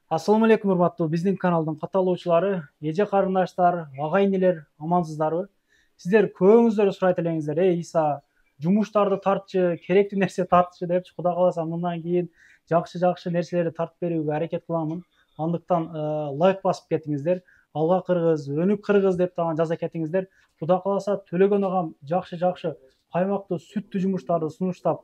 Ассаламу алейкум, урматтуу биздин каналдын катталуучулары, эже карындаштар, агай-инилер, амансыздарбы? Сиздер көбүңүздөр сурайт элеңиздер, Иса, жумуштарды тартчы, керектүү нерсе тартчы депчи, Кудай кааласа мындан кийин жакшы нерселерди тартып берүүгө аракет кыламын. Андыктан лайк басып кетиңиздер. Алга кыргыз, өнүк кыргыз деп дагы жаза кетиңиздер. Кудай кааласа Төлөгөн агам жакшы каймактуу сүттүү жумуштарды сунуштап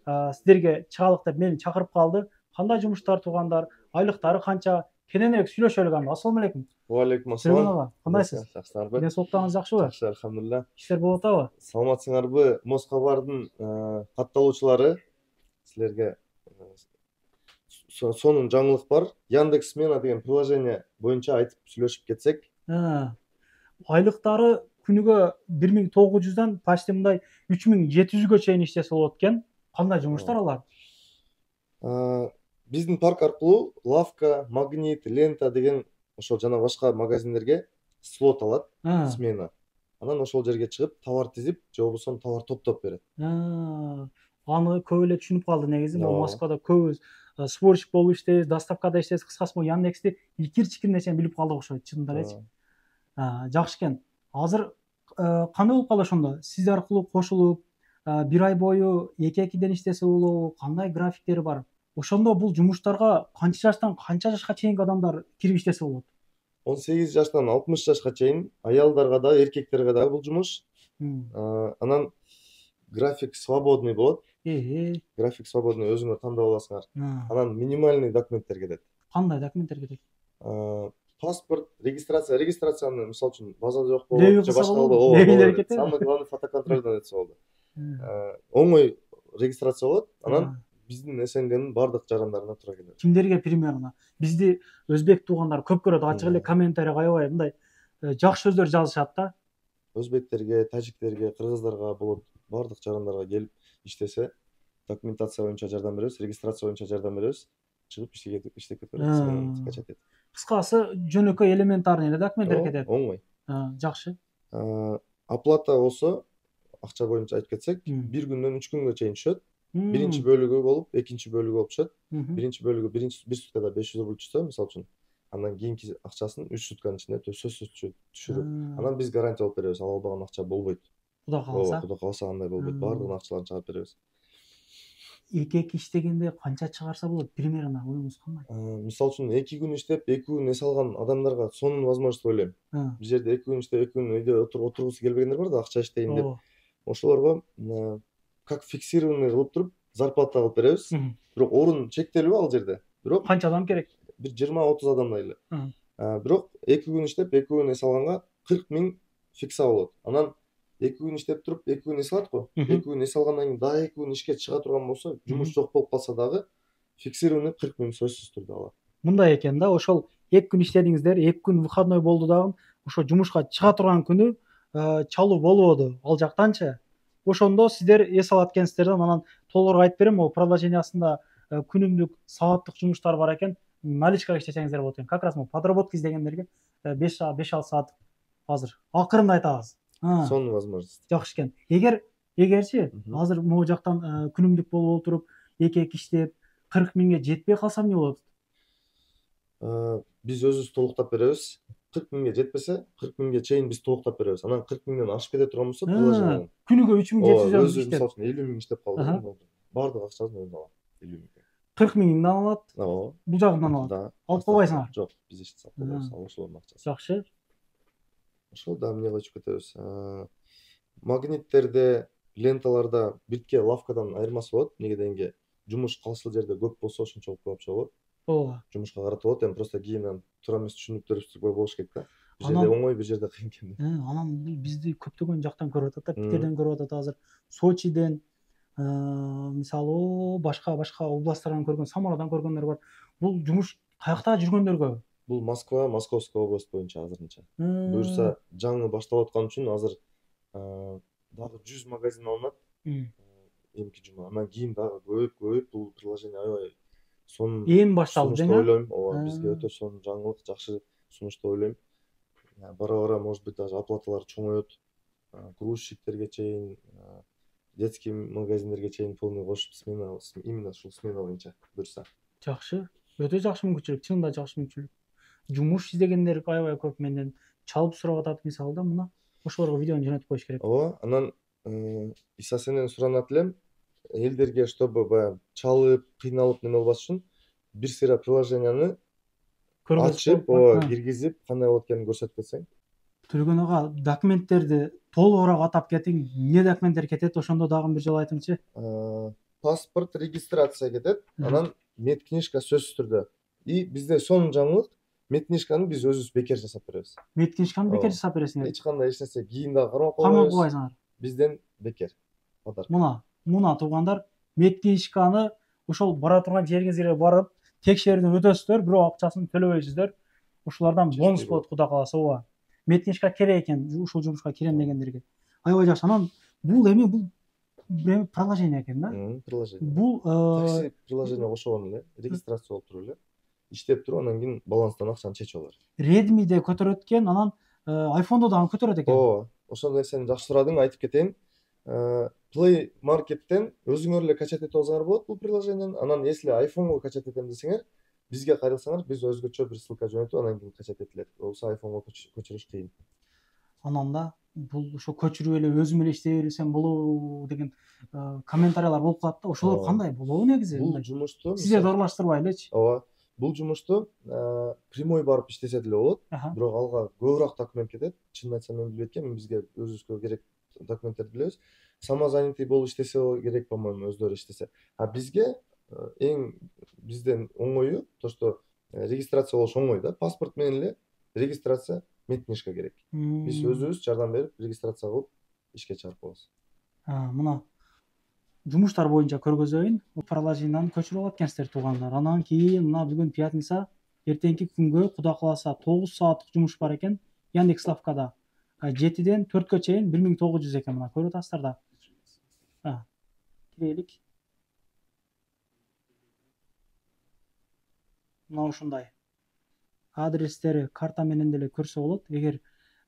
сиздерге чыгалык деп мени чакырып калды. Кандай жумуштар туугандар, айлыктары канча? Кененирээк сүйлөшөлүк анда. Ассаламу алейкум. Уалейкум Төлөгөн ассалам. ага, кандайсыз? Жакшысыңарбы? Ден соолуктарыңыз жакшыбы? Жакшы, алхамдулилля. Иштер болуп атабы? Саламатсыңарбы? Москабардын катталуучулары, силерге сонун жаңылык бар. Яндекс Смена деген приложение боюнча айтып сүйлөшүп кетсек. Айлыктары күнүгө 1900дан почти мындай 3700гө чейин иштесе болот экен. Кандай жумуштар алар? Биздин парк аркылуу лавка, магнит, лента деген ошол жана башка магазиндерге слот алат, смена. Анан ошол жерге чыгып, товар тизип, же болбосо товар топтоп берет. Аны көп эле түшүнүп калды негизи. Москвада көбүбүз сборщик болуп иштейбиз, доставкада иштейбиз. Кыскасы могу Яндексти илкир-чикир нерсени билип калдык окшойт, чынында элечи. Жакшы экен. Азыр кандай болуп калды ошондо? Сиз аркылуу кошулуп, бир ай бою эки-экиден иштесе болобу? Кандай графиктери бар? Ошондо бул жумуштарга канча жаштан канча жашка чейинки адамдар кирип иштесе болот? 18 жаштан 60 жашка чейин аялдарга да, эркектерге да бул жумуш. Анан график свободный болот. График свободный өзүңөр тандап аласыңар. Анан минимальный документтер кетет. Кандай документтер кетет? Паспорт, регистрацияны мисалы үчүн базада жок болот, же башка самый главный фотоконтролдон өтсө болду. Оңой регистрация болот. Анан биздин СНГнын бардык жарандарына туура келет. Кимдерге примерно? Бизди өзбек туугандар көп көрөт, ачык эле комментарийге аябай мындай жакшы сөздөр жазышат да. Өзбектерге, тажиктерге, кыргыздарга болот, бардык жарандарга келип иштесе, документация боюнча жардам беребиз, регистрация боюнча жардам беребиз, чыгып иштеп кетет, скачать этип. Кыскасы, жөнөкөй элементарный эле документтер кетет. Оңой. Жакшы. Оплата болсо, акча боюнча айтып кетсек, 1 күндөн 3 күнгө чейин түшөт. Биринчи бөлүгү болуп, экинчи бөлүгү болуп түшөт. Биринчи бөлүгү бир суткада 500 рубль түшсө, мисалы үчүн, андан кийинки акчасын 3 сутканын ичинде сөзсүз түшүрүп, анан биз гарантия алып беребиз, ал албаган акча болбойт. Кудай кааласа. Кудай кааласа андай болбойт. Бардыгын акчаларын чыгарып беребиз. Эки иштегенде канча чыгарса болот? Примерно оюңуз кандай? Мисалы үчүн 2 күн иштеп, 2 күн эс алган адамдарга сонун возможность деп ойлойм. Бир жерде 2 күн иштеп, 2 күн үйдө отургусу келбегендер бар да, акча иштейин деп. Ошолорго как фиксированный кылып туруп зарплата кылып беребиз. Бирок орун чектелүү ал жерде. Бирок канча адам керек? Бир 20-30 адамдай эле. Бирок 2 күн иштеп, 2 күн эс алганга 40 000 фикса болот. Анан 2 күн иштеп туруп, 2 күн эс алат го. 2 күн эс алгандан кийин дагы 2 күн ишке чыга турган болсо, жумуш жок болуп калса дагы фиксированный 40 000 сөзсүз түрдө алат. Мындай экен да, ошол 2 күн иштедиңиздер, 2 күн выходной болду дагы, ошо жумушка чыга турган күнү чалуу болбоду ал жактанчы. Ошондо сиздер эс алат экенсиздер да, анан толугураак айтып берем, могу приложениясында күнүмдүк сааттык жумуштар бар экен. Наличкага иштесеңиздер болот экен. Как раз могу подработка издегендерге 5-6 саат азыр акырында айтабыз. Сонун возможность. Жакшы экен. Эгерчи азыр могу жактан күнүмдүк болуп отуруп, 2 иштеп 40 000ге жетпей калса эмне болот? Биз өзүбүз толуктап беребиз. 40 000ге жетпесе, 40 000ге чейин биз толуктап беребиз. Анан 40 000ден ашып кете турган болсо, приложение күнүгө 3700 иштеп, мисалы үчүн 50 000 иштеп калды. Бардык акчасын өзү алат. 50 000. 40 000ден алат. Бул жагынан алат. Алып койбойсуңар? Жок, биз эч сатып койбойбуз, ал ошолордун акчасы. Жакшы. Ошол да эмне кылып кетебиз. Магниттерде, ленталарда бирке лавкадан айырмасы болот. Эмнеге дегенге, жумуш кайсыл жерде көп болсо, ошончолук көп болот. Жумушка карата болот. Эми просто кийин туура эмес түшүнүктөр болуш керек да. Бир жерде оңой, бир жерде кыйын экен. Анан бизди көптөгөн жактан көрүп атат да, Питерден көрүп атат азыр, Сочиден, мисалы башка областтардан көргөн, Самарадан көргөндөр бар. Бул жумуш каякта жүргөндөргө? Бул Москва, Московская область боюнча азырынча. Буюрса жаңы башталып аткан үчүн азыр дагы 100 магазин алынат. Эмки жума. Анан кийин дагы көбөйүп бул приложение аябай сонун. Эми башталды деп ойлойм. Ооба, бизге өтө сонун жаңылык, жакшы сунуш деп ойлойм. Бара может быть даже оплаталар чоңоет. Грузчиктерге чейин, детский магазиндерге чейин полный кошуп, смена, именно ушул смена боюнча буюрса. Жакшы. Өтө жакшы мүмкүнчүлүк, чынында жакшы мүмкүнчүлүк. Жумуш издегендер аябай көп менден чалып сурап атат мисалы да, мына ошолорго видеону жөнөтүп коюш керек. Ооба, анан Иса сенден суранат элем, элдерге чтобы баягы чалып, кыйналып неме болбош үчүн бир сыйра приложенияны ачып, киргизип, кандай болот экенин көрсөтүп кетсең. Түргөн ага, документтерди толугураак атап кетиң. Эмне документтер кетет, ошондо дагы бир жолу айтыңызчы. Паспорт, регистрация кетет, анан медкнижка сөзсүз түрдө. И бизде сонун жаңылык, медкнижканы биз өзүбүз бекер жасап беребиз. Медкнижканы бекер жасап бересиңер. Эч кандай эч нерсе кийин дагы кармап койбойсуңар. Бизден бекер. Мына туугандар, медкнижканы ошол бара турган жериңизге барып, текшерүүдөн өтөсүздөр, бирок акчасын төлөбөйсүздөр. Ушулардан бонус болот, Кудай кааласа, ооба. Медкнижка керек экен ушул жумушка кирем дегендерге. Аябай жакшы. Анан бул эми приложение экен да? Приложение. Бул такси приложение кошогон эле, регистрация болуп туруп эле, иштеп туруп, анан кийин баланстан акчаны чечип алар. Redmi'де көтөрөт экен, анан iPhone'да дагы көтөрөт экен. Ооба, ошол нерсени жакшы сурадың, айтып кетейин. Play Market'ten өзүңөр эле качать этип алсаңар болот бул приложениени. Анан если iPhone'го качать этем десеңер, бизге кайрылсаңар, биз өзгөчө бир ссылка жөнөтүп, анан кийин качать этилет. Болбосо iPhone'го көчүрүш кыйын. Анан да бул ошо көчүрүп эле өзүм эле иштей берсем болобу деген комментариялар болуп калат да. Ошолор кандай болобу негизи? Бул жумушту сиздерди аралаштырбай элечи. Ооба. Бул жумушту прямой барып иштесе деле болот, бирок алга көбүрөөк документ кетет. Чынын айтсам мен билбейт экенмин, бизге өзүбүзгө керек документтерди билебиз. Самозанятый болуп иштесе керек, по-моему, өздөрү иштесе. А бизге бизден оңою, то что регистрация болуш оңой да, паспорт менен эле регистрация, медкнижка керек. Биз өзүбүз жардам берип, регистрация кылып ишке чыгарып коебуз. Мына жумуштар боюнча көргөзөйүн. Приложениени көчүрүп алат экенсиздер туугандар. Анан кийин мына бүгүн пятница, эртеңки күнгө Кудай кааласа 9 сааттык жумуш бар экен. Яндекс.Лавкада 7ден 4кө чейин 1900 экен, мына көрүп атасыздар да. Кирелик. Мына ушундай. Адрестери карта менен деле көрсө болот. Эгер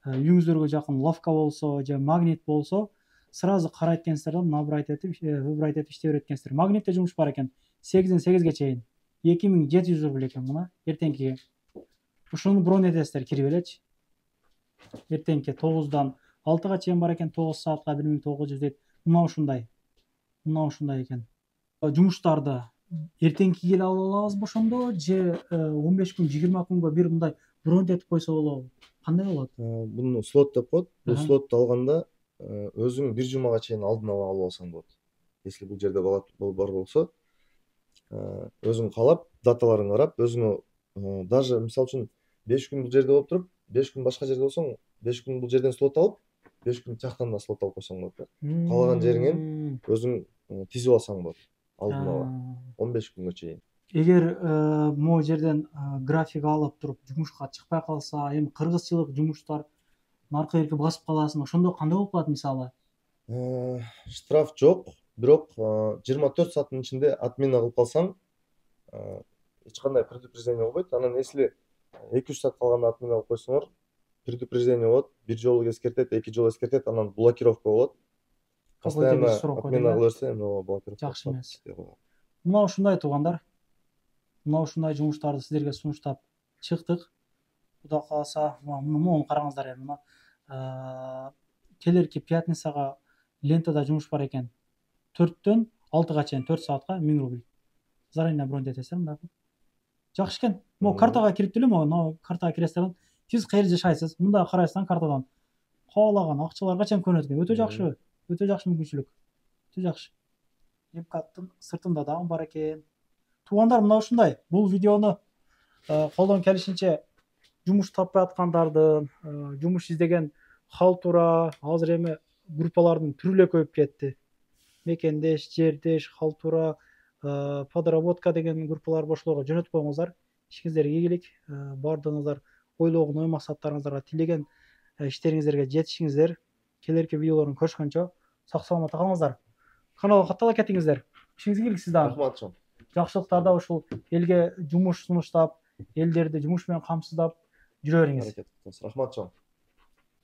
үйүңүздөргө жакын лавка болсо же магнит болсо, сразу карайт экенсиздер, выбрать этип иштей берет экенсиздер. Магнитте жумуш бар экен. 8ден 8ге чейин 2700 рубль экен, мына эртеңкиге. Ушуну бронь этесиздер, кирип элечи. Эртеңки 9дан 6га чейин бар экен, 9 саатка 1900 дейт. Мына ушундай экен. Жумуштарды эртеңки келе алабызбы ошондо, же 15 күн 20 күнгө бир мындай бронь этип койсо болобу? Кандай болот? Буну слот деп коет. Бул слотту алганда өзүң бир жумага чейин алдын ала алып алсаң болот. Если бул жерде бар болсо, өзүң каалап, даталарын карап, өзүңө даже мисалы үчүн 5 күн бул жерде болуп туруп, 5 күн башка жерде болсоң, 5 күн бул жерден слот алып, 5 күн жактан да слот алып койсоң болот да. Каалаган жериңен өзүң тизип алсаң болот. Алдын ала 15 күнгө чейин. Эгер могу жерден график алып туруп жумушка чыкпай калса, эми кыргызчылык жумуштар аркы берки басып каласың, ошондо кандай болуп калат мисалы? Штраф жок, бирок 24 сааттын ичинде отмена кылып калсаң, эч кандай предупреждение болбойт. Анан если 2-3 саат калганда отмена кылып койсоңор, предупреждение болот, бир жолу эскертет, 2 жолу эскертет, анан блокировка болот. Постоянно отмена кыла берсе, блокировка. Жакшы эмес. Мына ушундай туугандар. Мына ушундай жумуштарды сиздерге сунуштап чыктык. Кудай кааласа, муну караңыздар эми. Мына келерки пятницага лентада жумуш бар экен. 4дөн 6га чейин 4 саатка 1000 рубль. Заранее бронь этесиздер мында. Жакшы экен. Могу картага кирип деле, могу картага киресиздер. Сиз каерде жашайсыз? Мында карайсыздан картадан каалаган акчалар качан көнөт экен. Өтө жакшы. Өтө жакшы мүмкүнчүлүк. Өтө жакшы. МКаттын сыртында дагы бар экен. Туугандар, мына ушундай. Бул видеону колдон келишинче жумуш таппай аткандардын, жумуш издеген халтура, азыр эми группалардын түрү эле көбөйүп кетти. Мекендеш, жердеш, халтура, подработка деген группалар ошолорго жөнөтүп коюңуздар. Ишиңиздерге ийгилик. Бардыгыңыздар ойлогон ой максаттарыңыздарга тилеген иштериңиздерге жетишиңиздер. Келерки видеолорун көрүшкөнчө сак саламатта калыңыздар. Каналга каттала кетиңиздер. Ишиңизге ийгилик сиздер. Рахмат. Жакшылыктарда ушул элге жумуш сунуштап, элдерди жумуш менен камсыздап жүрө бериңиз. Рахмат.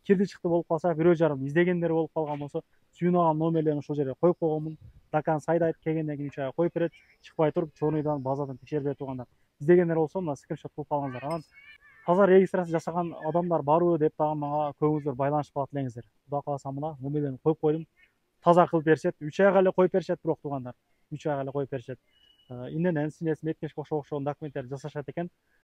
Кирди чыкты болуп калса, бирөө жарым издегендер болуп калган болсо, сүйүнөгөн номерлерин ушул жерге коюп койгонмун. Дакан сайда айтып келгенден кийин учайга коюп берет. Чыкпай туруп, чорныйдан, базадан текшерип берет туугандар. издегендер болсо мына скриншот кылып алыңыздар. Анан таза регистрация жасаган адамдар барбы деп дагы мага көбүңүздөр байланышып калат элеңиздер. Кудай кааласа мына номерлерин коюп койдум. Таза кылып беришет. 3 айга эле коюп беришет бирок туугандар. 3 айга эле коюп беришет. Иненен, синеси, меткешке окшогон документтерди жасашат экен.